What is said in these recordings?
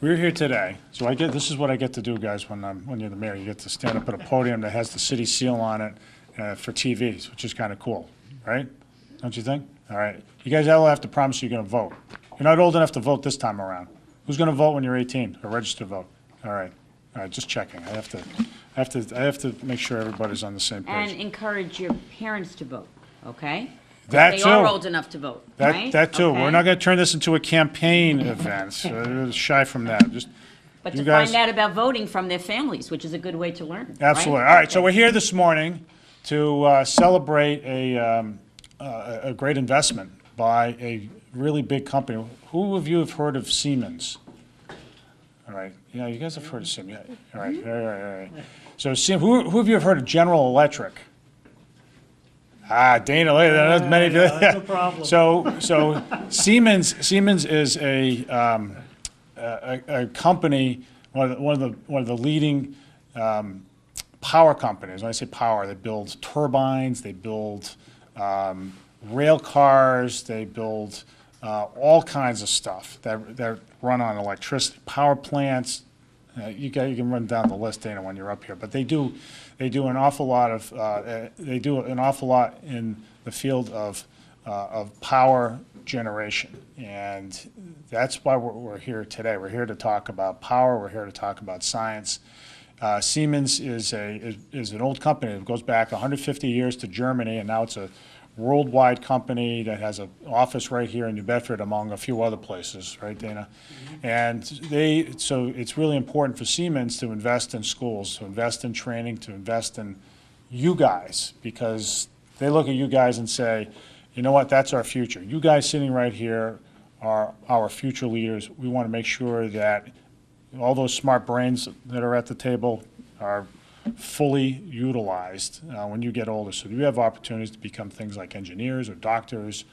we're here today, so this is what I get to do, guys, when you're the mayor. You get to stand up at a podium that has the city seal on it for TVs, which is kind of cool, right? Don't you think? All right. You guys all have to promise you're going to vote. You're not old enough to vote this time around. Who's going to vote when you're 18 or register to vote? All right. All right, just checking. I have to make sure everybody's on the same page. And encourage your parents to vote, okay? That They too. are old enough to vote, right? That too. Okay. We're not going to turn this into a campaign event. So shy from that. But you to guys, find out about voting from their families, which is a good way to learn. Absolutely. Right? All right. So we're here this morning to celebrate a great investment by a really big company. Who of you have heard of Siemens? All right. Yeah, you guys have heard of Siemens. Yeah. All right. All right. So who of you have heard of General Electric? Dana, that's many. That's a problem. So Siemens is a company, one of the leading power companies. When I say power, they build turbines, they build rail cars, they build all kinds of stuff that run on electricity, power plants. You can run down the list, Dana, when you're up here. But they do an awful lot in the field of power generation, and that's why we're here today. We're here to talk about power. We're here to talk about science. Siemens is an old company. It goes back 150 years to Germany, and now it's a worldwide company that has an office right here in New Bedford, among a few other places, right, Dana? And so it's really important for Siemens to invest in schools, to invest in training, to invest in you guys, because they look at you guys and say, you know what, that's our future. You guys sitting right here are our future leaders. We want to make sure that all those smart brains that are at the table are fully utilized when you get older. So you have opportunities to become things like engineers or doctors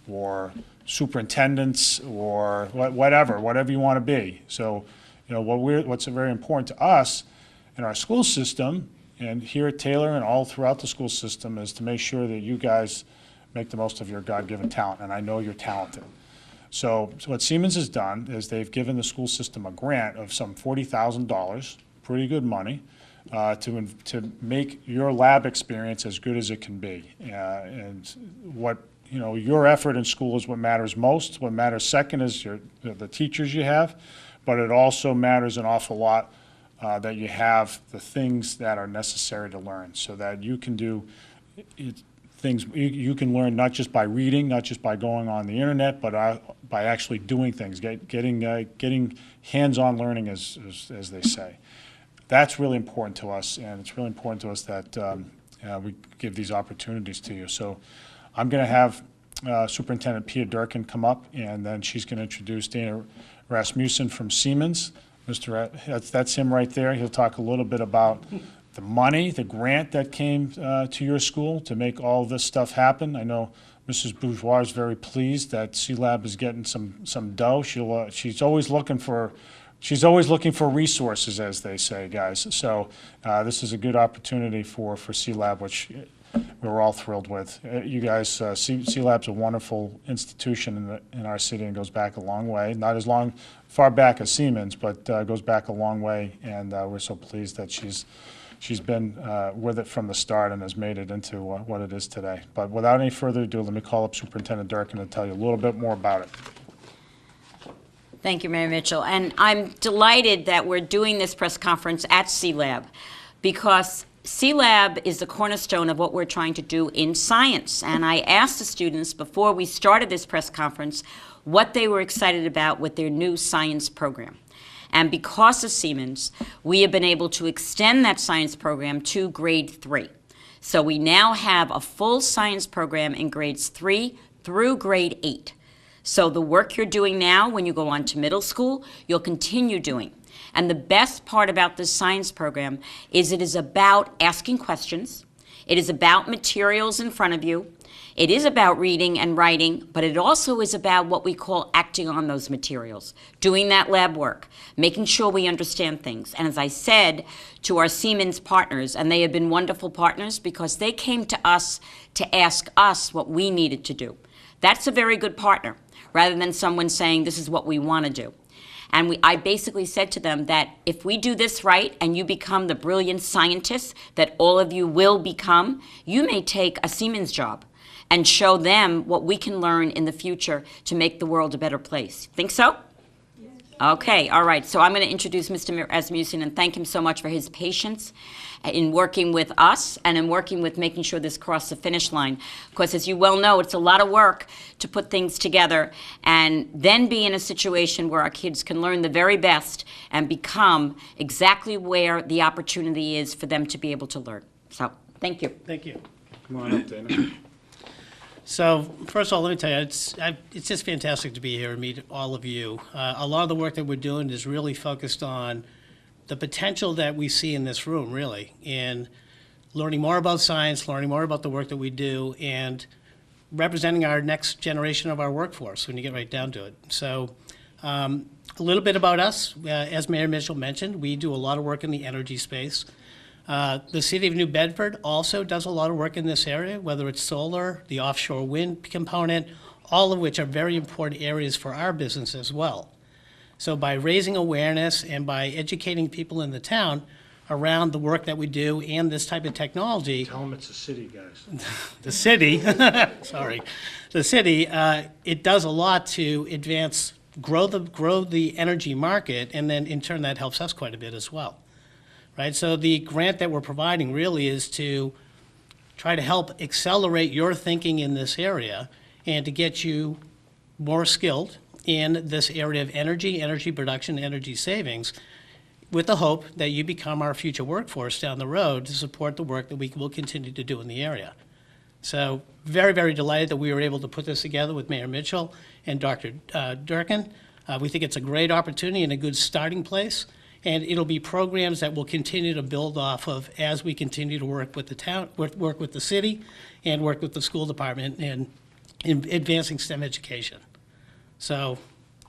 or superintendents or whatever you want to be. So, you know, what's very important to us in our school system and here at Taylor and all throughout the school system is to make sure that you guys make the most of your God-given talent, and I know you're talented. So what Siemens has done is they've given the school system a grant of some $40,000, pretty good money, to make your lab experience as good as it can be. And your effort in school is what matters most. What matters second is the teachers you have, but it also matters an awful lot that you have the things that are necessary to learn, so that you can do things you can learn not just by reading, not just by going on the internet, but by actually doing things, getting hands-on learning, as they say. That's really important to us, and it's really important to us that we give these opportunities to you. So I'm going to have Superintendent Pia Durkin come up, and then she's going to introduce Dana Rasmussen from Siemens. That's him right there. He'll talk a little bit about the money, the grant that came to your school to make all this stuff happen. I know Mrs. Bourgeois is very pleased that C-Lab is getting some dough. She's always looking for resources, as they say, guys. So this is a good opportunity for C-Lab, which we're all thrilled with. You guys, C-Lab's a wonderful institution in our city and goes back a long way. Not as far back as Siemens, but goes back a long way. And we're so pleased that she's been with it from the start and has made it into what it is today. But without any further ado, let me call up Superintendent Durkin and tell you a little bit more about it. Thank you, Mayor Mitchell. And I'm delighted that we're doing this press conference at C-Lab, because C-Lab is the cornerstone of what we're trying to do in science. And I asked the students before we started this press conference what they were excited about with their new science program. And because of Siemens, we have been able to extend that science program to grade 3. So we now have a full science program in grades 3 through grade 8. So the work you're doing now when you go on to middle school, you'll continue doing. And the best part about this science program is it is about asking questions. It is about materials in front of you. It is about reading and writing, but it also is about what we call acting on those materials, doing that lab work, making sure we understand things. And as I said to our Siemens partners, and they have been wonderful partners because they came to us to ask us what we needed to do. That's a very good partner, rather than someone saying this is what we want to do. And I basically said to them that if we do this right and you become the brilliant scientists that all of you will become, you may take a Siemens job and show them what we can learn in the future to make the world a better place. Think so? Yes. Okay, all right. So I'm going to introduce Mr. Asmussen and thank him so much for his patience in working with us and in working with making sure this crossed the finish line. Because as you well know, it's a lot of work to put things together and then be in a situation where our kids can learn the very best and become exactly where the opportunity is for them to be able to learn. So, thank you. Thank you. Come on up, Dana. So, first of all, let me tell you, it's just fantastic to be here and meet all of you. A lot of the work that we're doing is really focused on the potential that we see in this room, really, in learning more about science, learning more about the work that we do, and representing our next generation of our workforce when you get right down to it. So, a little bit about us. As Mayor Mitchell mentioned, we do a lot of work in the energy space. The City of New Bedford also does a lot of work in this area, whether it's solar, the offshore wind component, all of which are very important areas for our business as well. So by raising awareness and by educating people in the town around the work that we do and this type of technology. Tell them it's a city, guys. The city, sorry, the city, it does a lot to advance, grow the energy market, and then in turn that helps us quite a bit as well. Right, so the grant that we're providing really is to try to help accelerate your thinking in this area and to get you more skilled in this area of energy production, energy savings, with the hope that you become our future workforce down the road to support the work that we will continue to do in the area. So very, very delighted that we were able to put this together with Mayor Mitchell and Dr. Durkin. We think it's a great opportunity and a good starting place. And it'll be programs that we'll continue to build off of as we continue to work with the town, work with the city, and work with the school department in advancing STEM education. So,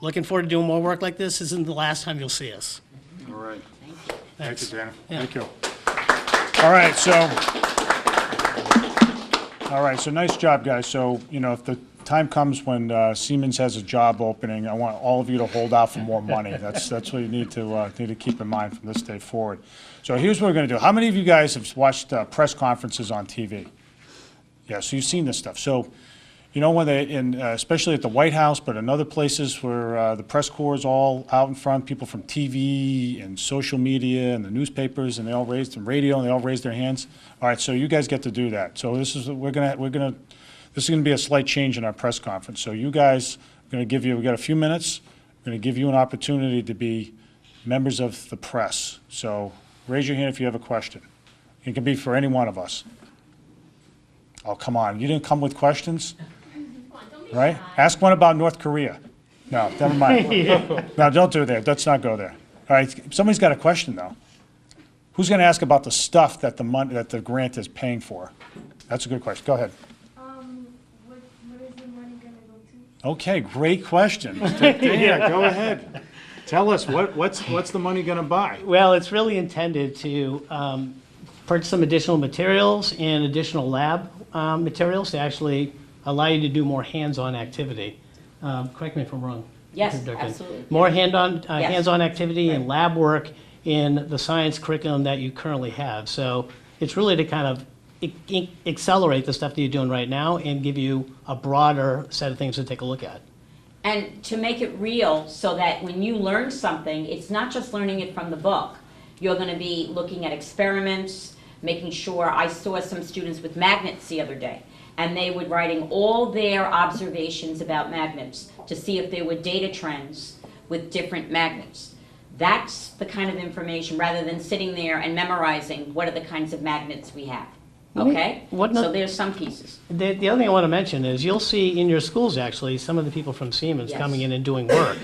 looking forward to doing more work like this. This isn't the last time you'll see us. All right. Thanks. Thank you, Dana. Yeah. Thank you. All right, so nice job, guys. So, if the time comes when Siemens has a job opening, I want all of you to hold out for more money. That's what you need to keep in mind from this day forward. So here's what we're going to do. How many of you guys have watched press conferences on TV? Yeah, so you've seen this stuff. So, when especially at the White House, but in other places where the press corps is all out in front, people from TV and social media and the newspapers, and they all raised, and radio, and they all raised their hands. All right, so you guys get to do that. So this is going to be a slight change in our press conference. So you guys, we got a few minutes. We're going to give you an opportunity to be members of the press. So raise your hand if you have a question. It can be for any one of us. Oh, come on. You didn't come with questions? Right? Ask one about North Korea. No, never mind. No, don't do that. Let's not go there. All right, somebody's got a question, though. Who's going to ask about the stuff that the grant is paying for? That's a good question. Go ahead. Where is the money going to go to? Okay, great question. Dana, go ahead. Tell us, what's the money going to buy? Well, it's really intended to purchase some additional materials and additional lab materials to actually allow you to do more hands-on activity. Correct me if I'm wrong. Yes, Dr. Durkin. absolutely. More hands-on activity and lab work in the science curriculum that you currently have. So it's really to kind of accelerate the stuff that you're doing right now and give you a broader set of things to take a look at. And to make it real so that when you learn something, it's not just learning it from the book. You're going to be looking at experiments, making sure. I saw some students with magnets the other day, and they were writing all their observations about magnets to see if there were data trends with different magnets. That's the kind of information, rather than sitting there and memorizing what are the kinds of magnets we have. Okay? So there's some pieces. The other thing I want to mention is you'll see in your schools, actually, some of the people from Siemens Yes. coming in and doing work.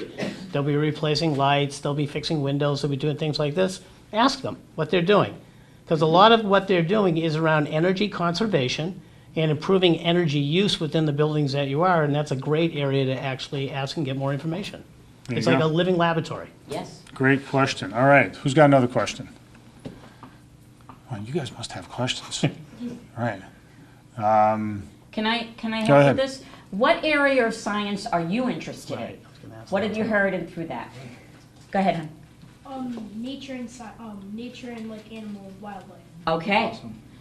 They'll be replacing lights, they'll be fixing windows, they'll be doing things like this. Ask them what they're doing. Because a lot of what they're doing is around energy conservation and improving energy use within the buildings that you are, and that's a great area to actually ask and get more information. It's like a living laboratory. Yes. Great question. All right, who's got another question? Well, you guys must have questions. All right. Can I Go help ahead. with this? What area of science are you interested Right, in? I was gonna ask What that. have you heard in through that? Go ahead, hon. Nature and like animal and wildlife. Okay.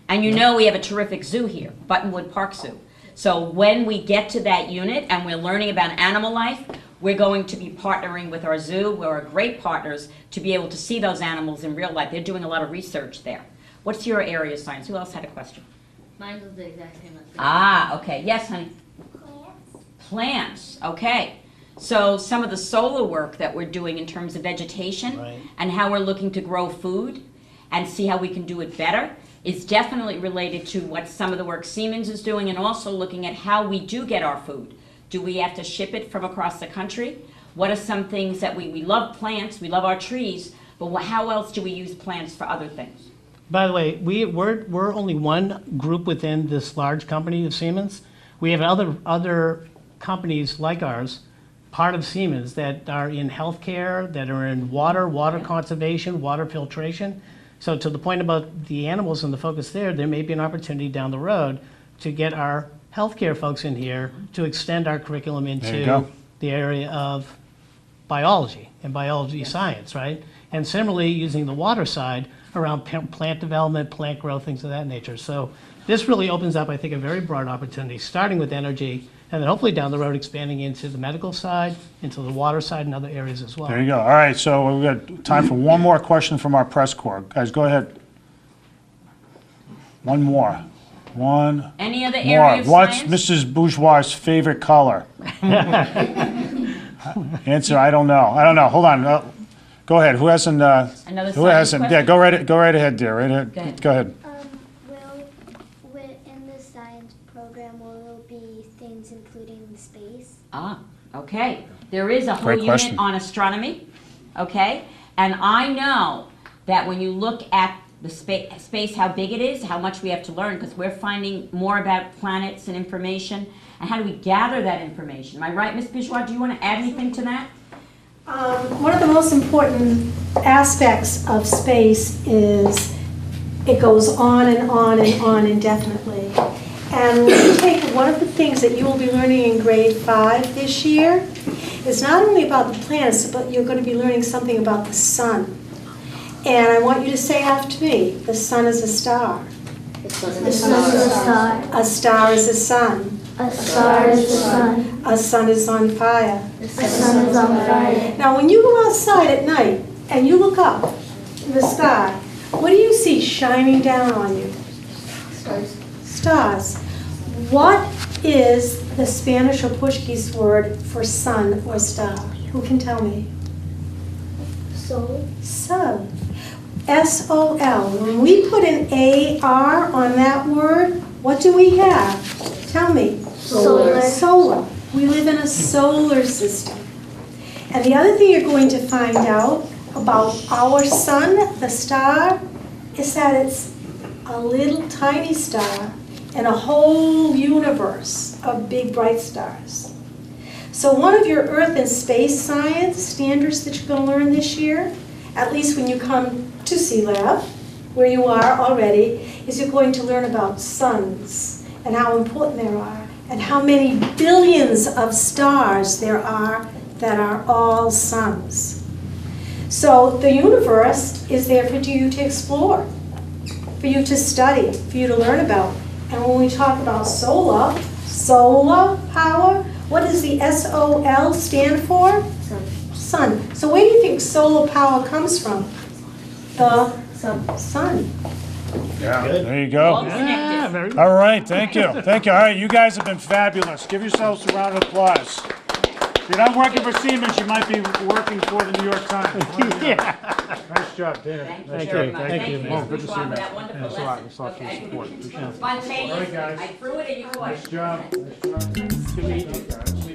And you know we have a terrific zoo here, Buttonwood Park Zoo. So when we get to that unit and we're learning about animal life, we're going to be partnering with our zoo. We're great partners to be able to see those animals in real life. They're doing a lot of research there. What's your area of science? Who else had a question? Mine was the exact same as yours. Ah, okay. Yes, honey. Plants, okay. So some of the solar work that we're doing in terms of vegetation Right. and how we're looking to grow food and see how we can do it better is definitely related to what some of the work Siemens is doing, and also looking at how we do get our food. Do we have to ship it from across the country? What are some things that we love plants, we love our trees, but how else do we use plants for other things? By the way, we're only one group within this large company of Siemens. We have other companies like ours, part of Siemens, that are in healthcare, that are in water conservation, water filtration. So to the point about the animals and the focus there may be an opportunity down the road to get our healthcare folks in here to extend our curriculum There you into go. the area of biology and biology science, right? And similarly, using the water side around plant development, plant growth, things of that nature. So this really opens up, I think, a very broad opportunity, starting with energy, and then hopefully down the road expanding into the medical side, into the water side, and other areas as well. There you go. All right, so we've got time for one more question from our press corps. Guys, go ahead. One more. One Any other more. area of What's science? Mrs. Bourgeois' favorite color? Answer, I don't know. I don't know. Hold on. Go ahead. Who hasn't, Another who science hasn't? Yeah, question? go right ahead, dear. Right ahead. Go ahead. Go ahead. In the science program, will there be things including space? Ah, okay. There is a whole Great unit question. on astronomy, okay? And I know that when you look at the space, how big it is, how much we have to learn, because we're finding more about planets and information, and how do we gather that information? Am I right, Ms. Bourgeois? Do you want to add anything to that? One of the most important aspects of space is it goes on and on and on indefinitely. And when you take one of the things that you will be learning in grade 5 this year is not only about the planets, but you're going to be learning something about the sun. And I want you to say after me, the sun is a star. The sun is a star. A star is a sun. A star is the sun. A sun is on fire. The sun is on fire. Now, when you go outside at night and you look up in the sky, what do you see shining down on you? Stars. Stars. What is the Spanish or Portuguese word for sun or star? Who can tell me? Sol. Sol. S-O-L. When we put an A-R on that word, what do we have? Tell me. Solar. Solar. We live in a solar system. And the other thing you're going to find out about our sun, the star, is that it's a little tiny star in a whole universe of big bright stars. So one of your Earth and space science standards that you're going to learn this year, at least when you come to C-Lab, where you are already, is you're going to learn about suns and how important there are, and how many billions of stars there are that are all suns. So the universe is there for you to explore, for you to study, for you to learn about. And when we talk about solar power, what does the S-O-L stand for? Sun. So where do you think solar power comes from? The sun. Yeah, Good. there you All go. connected. very good. All right, thank you. Thank you. All right, you guys have been fabulous. Give yourselves a round of applause. If you're not working for Siemens, you might be working for the New York Times. Nice job, Dana. Thank you Nice very job. much. Thank Thank you, you, man. Ms. Good to see Bourgeois, you, for that man. wonderful Thanks a lot. lesson. Thanks a lot for your Okay. support. Appreciate it. Spontaneous. All right, guys. I threw it and you caught it. Nice job. Nice job. Good meeting you guys.